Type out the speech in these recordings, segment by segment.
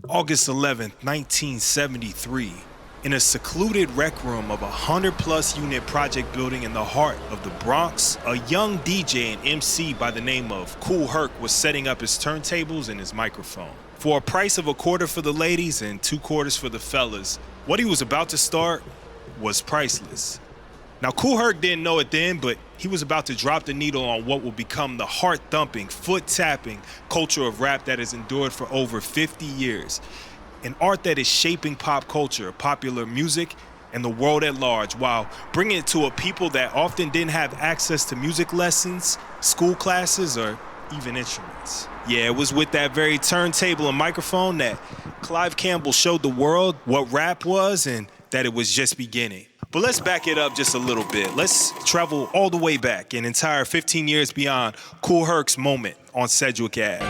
August 11th, 1973, in a secluded rec room of a 100-plus unit project building in the heart of the Bronx, a young DJ and MC by the name of Kool Herc was setting up his turntables and his microphone. For a price of $0.25 for the ladies and $0.25 for the fellas, what he was about to start was priceless. Now, Kool Herc didn't know it then, but he was about to drop the needle on what will become the heart-thumping, foot-tapping culture of rap that has endured for over 50 years. An art that is shaping pop culture, popular music, and the world at large, while bringing it to a people that often didn't have access to music lessons, school classes, or even instruments. Yeah, it was with that very turntable and microphone that Clive Campbell showed the world what rap was and that it was just beginning. But let's back it up just a little bit. Let's travel all the way back, an entire 15 years beyond Kool Herc's moment on Sedgwick Ave.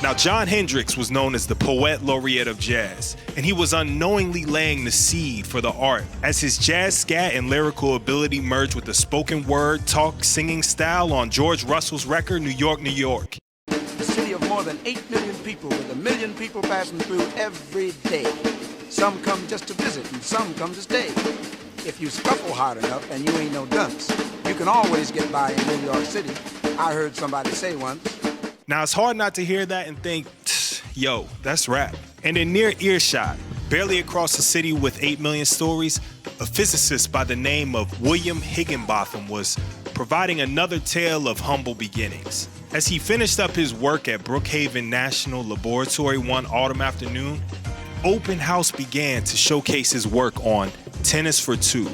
Now, Jon Hendricks was known as the poet laureate of jazz, and he was unknowingly laying the seed for the art as his jazz, scat, and lyrical ability merged with the spoken word, talk, singing style on George Russell's record, New York, New York. A city of more than 8 million people with 1 million people passing through every day. Some come just to visit and some come to stay. If you scuffle hard enough and you ain't no dunce, you can always get by in New York City. I heard somebody say once. Now, it's hard not to hear that and think, yo, that's rap. And in near earshot, barely across the city with 8 million stories, a physicist by the name of William Higginbotham was providing another tale of humble beginnings. As he finished up his work at Brookhaven National Laboratory one autumn afternoon, open house began to showcase his work on Tennis for Two,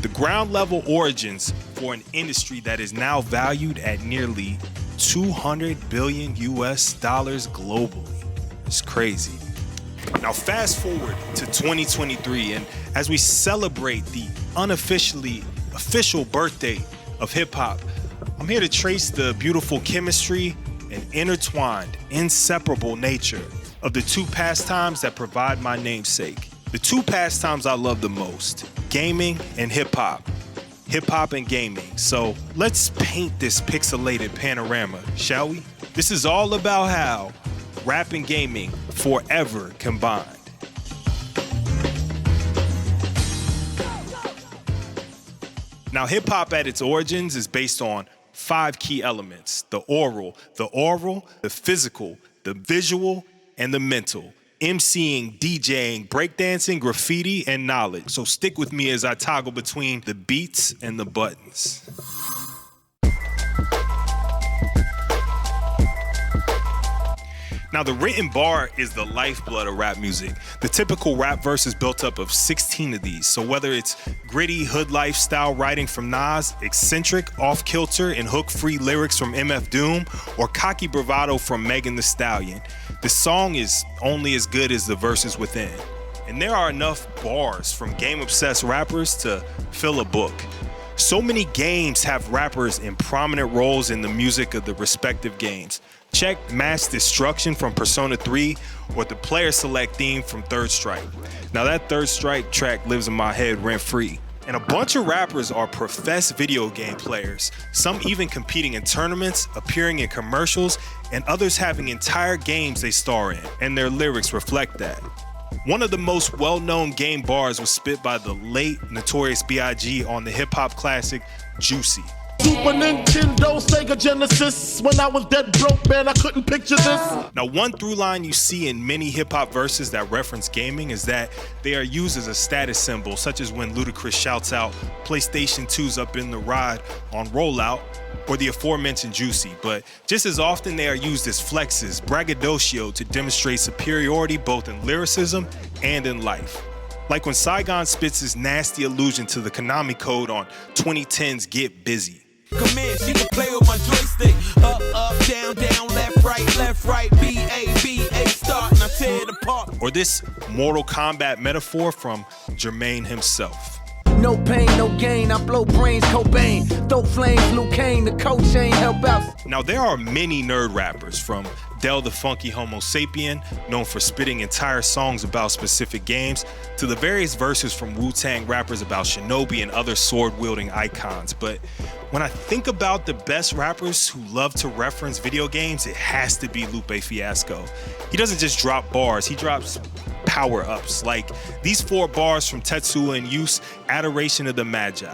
the ground level origins for an industry that is now valued at nearly $200 billion globally. It's crazy. Now fast forward to 2023, and as we celebrate the official birthday of hip hop, I'm here to trace the beautiful chemistry and intertwined, inseparable nature of the two pastimes that provide my namesake. The two pastimes I love the most, gaming and hip-hop and gaming. So let's paint this pixelated panorama, shall we? This is all about how rap and gaming forever combined. Now, hip-hop at its origins is based on 5 key elements: the oral, the physical, the visual, and the mental. MCing, DJing, breakdancing, graffiti, and knowledge. So stick with me as I toggle between the beats and the buttons. Now, the written bar is the lifeblood of rap music. The typical rap verse is built up of 16 of these. So whether it's gritty hood lifestyle writing from Nas, eccentric, off-kilter, and hook-free lyrics from MF Doom, or cocky bravado from Megan Thee Stallion, the song is only as good as the verses within. And there are enough bars from game-obsessed rappers to fill a book. So many games have rappers in prominent roles in the music of the respective games. Check Mass Destruction from Persona 3 or the Player Select theme from Third Strike. Now that Third Strike track lives in my head rent-free. And a bunch of rappers are professed video game players, some even competing in tournaments, appearing in commercials, and others having entire games they star in, and their lyrics reflect that. One of the most well-known game bars was spit by the late Notorious B.I.G. on the hip-hop classic Juicy. Super Nintendo, Sega Genesis. When I was dead broke, man, I couldn't picture this. Now, one through line you see in many hip-hop verses that reference gaming is that they are used as a status symbol, such as when Ludacris shouts out PlayStation 2's Up in the Ride on Rollout, or the aforementioned Juicy. But just as often, they are used as flexes, braggadocio, to demonstrate superiority both in lyricism and in life. Like when Saigon spits his nasty allusion to the Konami code on 2010's Get Busy. Come in, she can play with my joystick. Up, down, left, right, B, A, start, and I tear it apart. Or this Mortal Kombat metaphor from Jermaine himself. No pain, no gain. I blow brains, Cobain. Throw flames, Luke Kane. The coach ain't help out. Now, there are many nerd rappers, from Del the Funky Homo Sapien, known for spitting entire songs about specific games, to the various verses from Wu-Tang rappers about Shinobi and other sword-wielding icons. But when I think about the best rappers who love to reference video games, it has to be Lupe Fiasco. He doesn't just drop bars, he drops power-ups, like these 4 bars from Tetsuya in Use, Adoration of the Magi.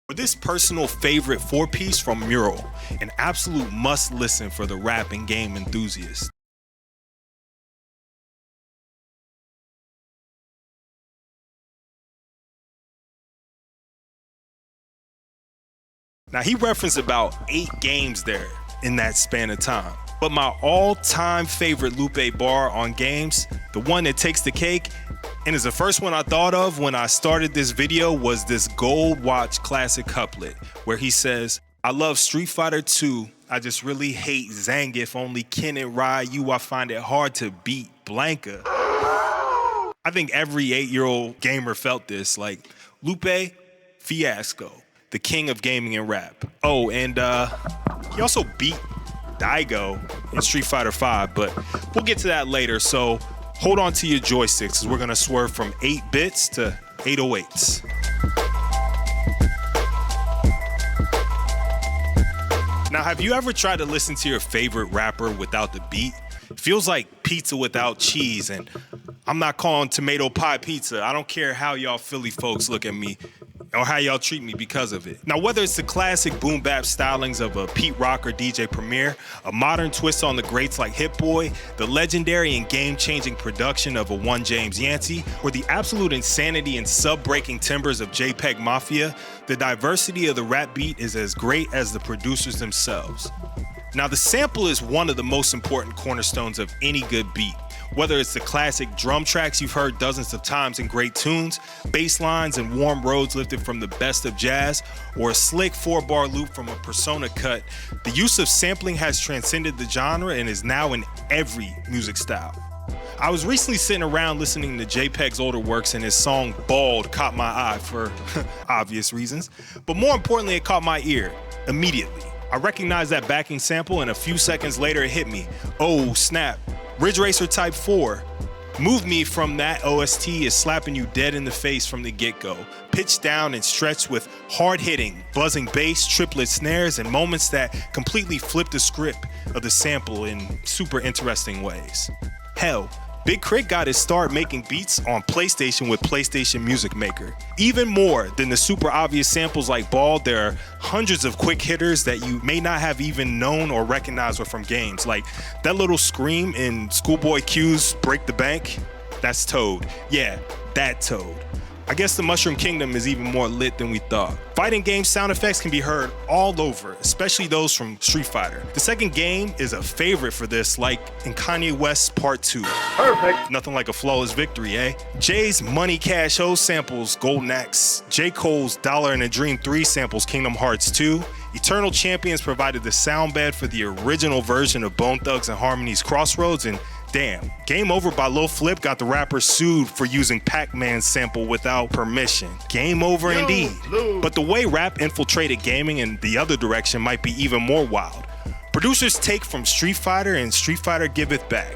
Or this personal favorite 4-piece from Aural, an absolute must-listen for the rap and game enthusiast. Now, he referenced about 8 games there in that span of time. But my all-time favorite Lupe bar on games, the one that takes the cake, and is the first one I thought of when I started this video, was this Gold Watch classic couplet where he says, "I love Street Fighter 2, I just really hate Zangief, only Ken and Ryu, I find it hard to beat Blanca." I think every 8-year-old gamer felt this, like Lupe Fiasco, the king of gaming and rap. Oh, and he also beat Daigo in Street Fighter 5, but we'll get to that later, so hold on to your joysticks as we're gonna swerve from 8 bits to 808s. Now, have you ever tried to listen to your favorite rapper without the beat? It feels like pizza without cheese, and I'm not calling tomato pie pizza. I don't care how y'all Philly folks look at me or how y'all treat me because of it. Now, whether it's the classic boom bap stylings of a Pete Rock or DJ Premier, a modern twist on the greats like Hit Boy, the legendary and game-changing production of a one James Yancey, or the absolute insanity and sub-breaking timbers of JPEG Mafia, the diversity of the rap beat is as great as the producers themselves. Now, the sample is one of the most important cornerstones of any good beat. Whether it's the classic drum tracks you've heard dozens of times in great tunes, bass lines and warm roads lifted from the best of jazz, or a slick 4-bar loop from a Persona cut, the use of sampling has transcended the genre and is now in every music style. I was recently sitting around listening to JPEG's older works, and his song Bald caught my eye for obvious reasons, but more importantly, it caught my ear immediately. I recognized that backing sample, and a few seconds later it hit me. Oh snap, Ridge Racer Type 4. Move Me from that OST is slapping you dead in the face from the get-go. Pitched down and stretched with hard-hitting, buzzing bass, triplet snares, and moments that completely flip the script of the sample in super interesting ways. Hell, Big Crit got his start making beats on PlayStation with PlayStation Music Maker. Even more than the super obvious samples like Bald, there are hundreds of quick hitters that you may not have even known or recognized were from games. Like that little scream in Schoolboy Q's Break the Bank, that's Toad. Yeah, that Toad. I guess the Mushroom Kingdom is even more lit than we thought. Fighting game sound effects can be heard all over, especially those from Street Fighter. The second game is a favorite for this, like in Kanye West's Part 2. Perfect. Nothing like a flawless victory, eh? Jay's Money Cash Ho samples Golden Axe. J. Cole's Dollar and a Dream 3 samples Kingdom Hearts 2. Eternal Champions provided the sound bed for the original version of Bone Thugs and Harmony's Crossroads, and damn, Game Over by Lil Flip got the rapper sued for using Pac-Man's sample without permission. Game over indeed. But the way rap infiltrated gaming in the other direction might be even more wild. Producers take from Street Fighter and Street Fighter giveth back.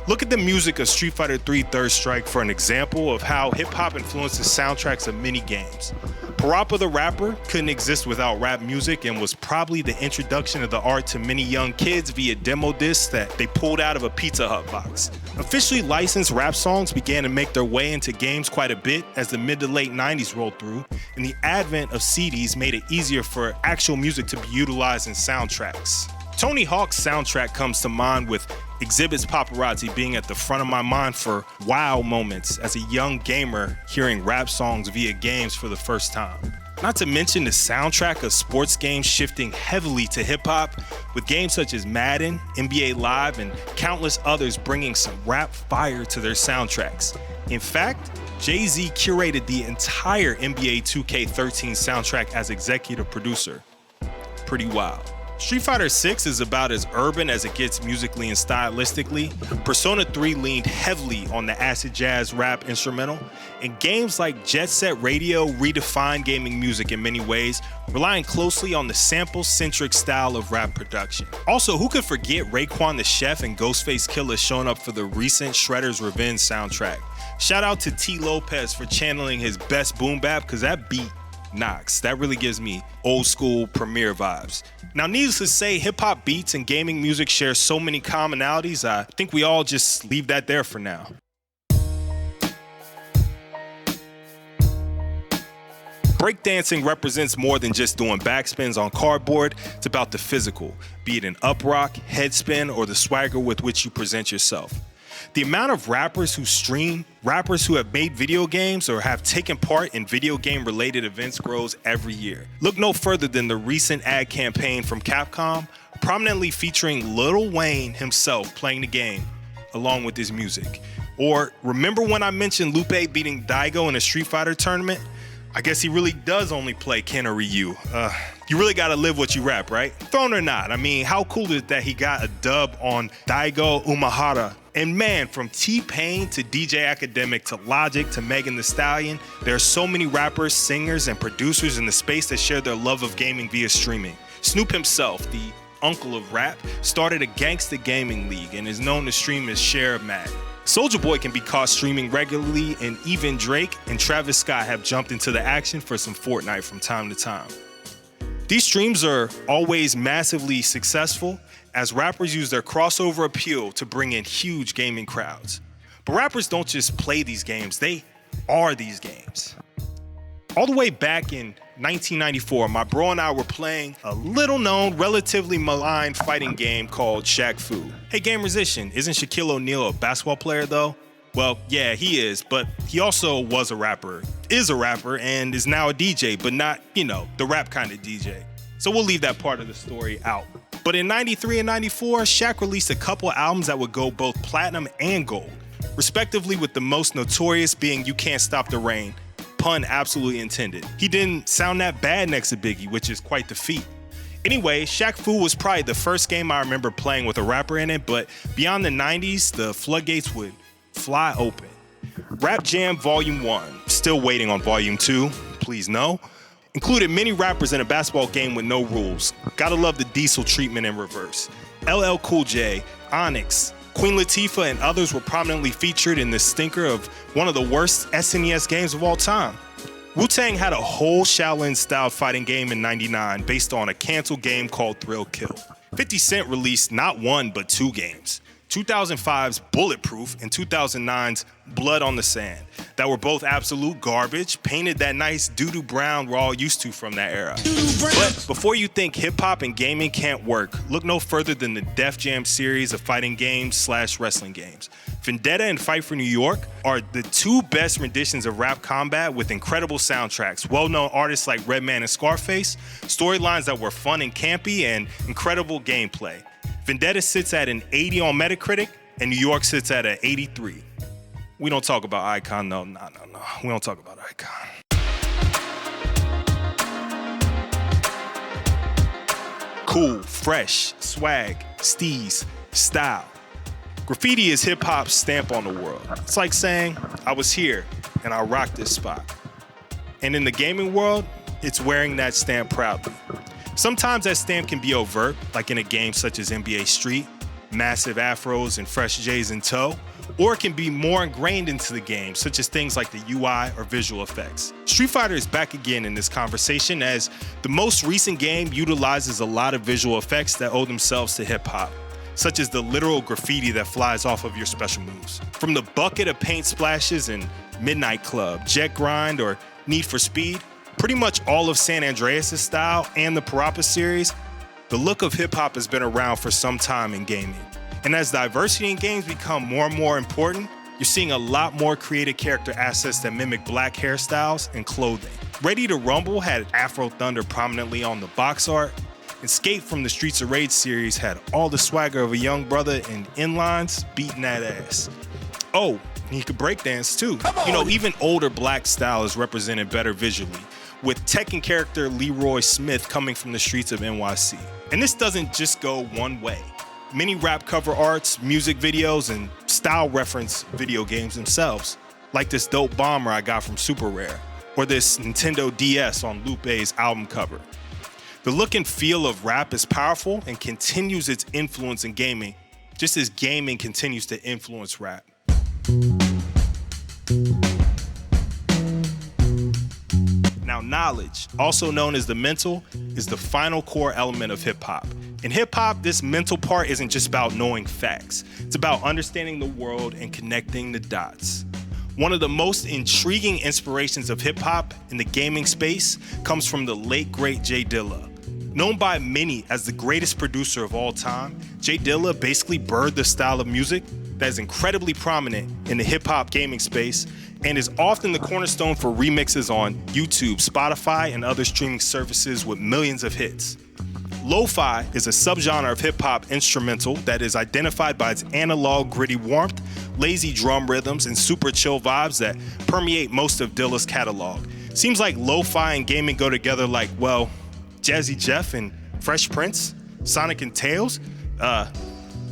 Look at the music of Street Fighter 3 Third Strike for an example of how hip-hop influenced the soundtracks of many games. Parappa the Rapper couldn't exist without rap music and was probably the introduction of the art to many young kids via demo discs that they pulled out of a Pizza Hut box. Officially licensed rap songs began to make their way into games quite a bit as the mid to late 90s rolled through, and the advent of CDs made it easier for actual music to be utilized in soundtracks. Tony Hawk's soundtrack comes to mind, with Exhibit's Paparazzi being at the front of my mind for wow moments as a young gamer hearing rap songs via games for the first time. Not to mention the soundtrack of sports games shifting heavily to hip-hop, with games such as Madden, NBA Live, and countless others bringing some rap fire to their soundtracks. In fact, Jay-Z curated the entire NBA 2K13 soundtrack as executive producer. Pretty wild. Street Fighter 6 is about as urban as it gets musically and stylistically. Persona 3 leaned heavily on the acid jazz rap instrumental, and games like Jet Set Radio redefined gaming music in many ways, relying closely on the sample-centric style of rap production. Also, who could forget Raekwon the Chef and Ghostface Killah showing up for the recent Shredder's Revenge soundtrack? Shout out to T. Lopez for channeling his best boom bap, cause that beat knocks. That really gives me old school Premiere vibes. Now, needless to say, hip hop beats and gaming music share so many commonalities, I think we all just leave that there for now. Breakdancing represents more than just doing backspins on cardboard. It's about the physical, be it an up rock, head spin, or the swagger with which you present yourself. The amount of rappers who stream, rappers who have made video games or have taken part in video game related events grows every year. Look no further than the recent ad campaign from Capcom, prominently featuring Lil Wayne himself playing the game along with his music. Or remember when I mentioned Lupe beating Daigo in a Street Fighter tournament? I guess he really does only play Ken or Ryu. You really gotta live what you rap, right? Thrown or not, I mean, how cool is that he got a dub on Daigo Umehara? And man, from T-Pain to DJ Academic to Logic to Megan Thee Stallion, there are so many rappers, singers, and producers in the space that share their love of gaming via streaming. Snoop himself, the uncle of rap, started a gangsta gaming league and is known to stream his share of Madden. Soulja Boy can be caught streaming regularly, and even Drake and Travis Scott have jumped into the action for some Fortnite from time to time. These streams are always massively successful as rappers use their crossover appeal to bring in huge gaming crowds. But rappers don't just play these games, they are these games. All the way back in 1994, my bro and I were playing a little known, relatively maligned fighting game called Shaq Fu. Hey Gamersician, isn't Shaquille O'Neal a basketball player though? Well, yeah, he is, but he also was a rapper, is a rapper, and is now a DJ, but not, the rap kind of DJ. So we'll leave that part of the story out. But in 93 and 94, Shaq released a couple albums that would go both platinum and gold, respectively, with the most notorious being You Can't Stop the Rain, pun absolutely intended. He didn't sound that bad next to Biggie, which is quite the feat. Anyway, Shaq Fu was probably the first game I remember playing with a rapper in it, but beyond the 90s, the floodgates would fly open. Rap Jam Volume 1, still waiting on Volume 2, please no, included many rappers in a basketball game with no rules. Gotta love the Diesel treatment in reverse. LL Cool J, Onyx, Queen Latifah, and others were prominently featured in the stinker of one of the worst SNES games of all time. Wu-Tang had a whole Shaolin-style fighting game in '99 based on a canceled game called Thrill Kill. 50 Cent released not one but two games, 2005's Bulletproof and 2009's Blood on the Sand, that were both absolute garbage, painted that nice doo-doo brown we're all used to from that era. But before you think hip-hop and gaming can't work, look no further than the Def Jam series of fighting games / wrestling games. Vendetta and Fight for New York are the two best renditions of rap combat with incredible soundtracks, well-known artists like Redman and Scarface, storylines that were fun and campy, and incredible gameplay. Vendetta sits at an 80 on Metacritic, and New York sits at an 83. We don't talk about Icon, no. We don't talk about Icon. Cool, fresh, swag, steez, style. Graffiti is hip-hop's stamp on the world. It's like saying, I was here, and I rocked this spot. And in the gaming world, it's wearing that stamp proudly. Sometimes that stamp can be overt, like in a game such as NBA Street, massive afros and fresh J's in tow, or it can be more ingrained into the game, such as things like the UI or visual effects. Street Fighter is back again in this conversation as the most recent game utilizes a lot of visual effects that owe themselves to hip-hop, such as the literal graffiti that flies off of your special moves. From the bucket of paint splashes in Midnight Club, Jet Grind, or Need for Speed, pretty much all of San Andreas' style and the Parappa series, the look of hip-hop has been around for some time in gaming. And as diversity in games become more and more important, you're seeing a lot more creative character assets that mimic black hairstyles and clothing. Ready to Rumble had Afro Thunder prominently on the box art, and Skate from the Streets of Rage series had all the swagger of a young brother in inlines beating that ass. Oh, He could breakdance too. You know, even older black style is represented better visually, with Tekken character Leroy Smith coming from the streets of NYC. And this doesn't just go one way. Many rap cover arts, music videos, and style reference video games themselves, like this dope bomber I got from Super Rare, or this Nintendo DS on Lupe's album cover. The look and feel of rap is powerful and continues its influence in gaming, just as gaming continues to influence rap. Now, knowledge, also known as the mental, is the final core element of hip-hop. In hip-hop, this mental part isn't just about knowing facts. It's about understanding the world and connecting the dots. One of the most intriguing inspirations of hip-hop in the gaming space comes from the late, great J Dilla. Known by many as the greatest producer of all time, J Dilla basically birthed the style of music that is incredibly prominent in the hip-hop gaming space and is often the cornerstone for remixes on YouTube, Spotify, and other streaming services with millions of hits. Lo-fi is a subgenre of hip-hop instrumental that is identified by its analog, gritty warmth, lazy drum rhythms, and super chill vibes that permeate most of Dilla's catalog. Seems like lo-fi and gaming go together like, well, Jazzy Jeff and Fresh Prince, Sonic and Tails.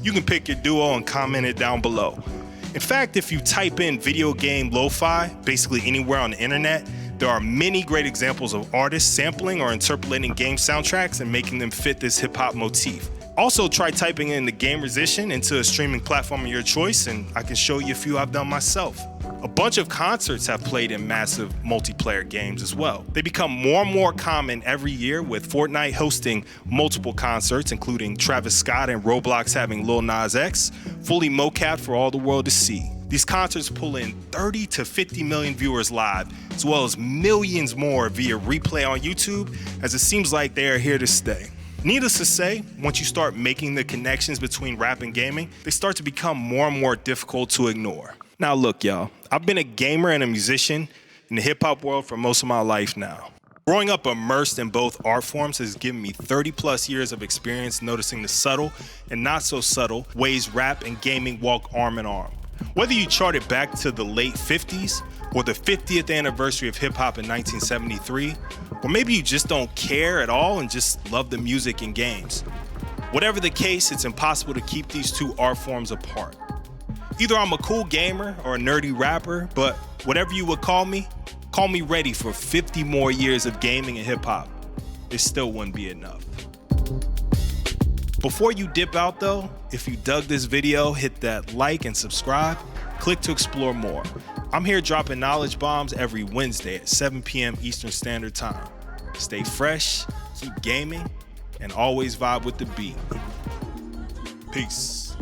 You can pick your duo and comment it down below. In fact, if you type in video game lo-fi, basically anywhere on the internet, there are many great examples of artists sampling or interpolating game soundtracks and making them fit this hip-hop motif. Also, try typing in TheGamersician into a streaming platform of your choice, and I can show you a few I've done myself. A bunch of concerts have played in massive multiplayer games as well. They become more and more common every year, with Fortnite hosting multiple concerts, including Travis Scott and Roblox having Lil Nas X, fully mocapped for all the world to see. These concerts pull in 30 to 50 million viewers live, as well as millions more via replay on YouTube, as it seems like they are here to stay. Needless to say, once you start making the connections between rap and gaming, they start to become more and more difficult to ignore. Now look, y'all, I've been a gamer and a musician in the hip-hop world for most of my life now. Growing up immersed in both art forms has given me 30+ years of experience noticing the subtle and not so subtle ways rap and gaming walk arm in arm. Whether you chart it back to the late 50s or the 50th anniversary of hip-hop in 1973, or maybe you just don't care at all and just love the music and games. Whatever the case, it's impossible to keep these two art forms apart. Either I'm a cool gamer or a nerdy rapper, but whatever you would call me ready for 50 more years of gaming and hip-hop. It still wouldn't be enough. Before you dip out though, if you dug this video, hit that like and subscribe. Click to explore more. I'm here dropping knowledge bombs every Wednesday at 7 p.m. Eastern Standard Time. Stay fresh, keep gaming, and always vibe with the beat. Peace.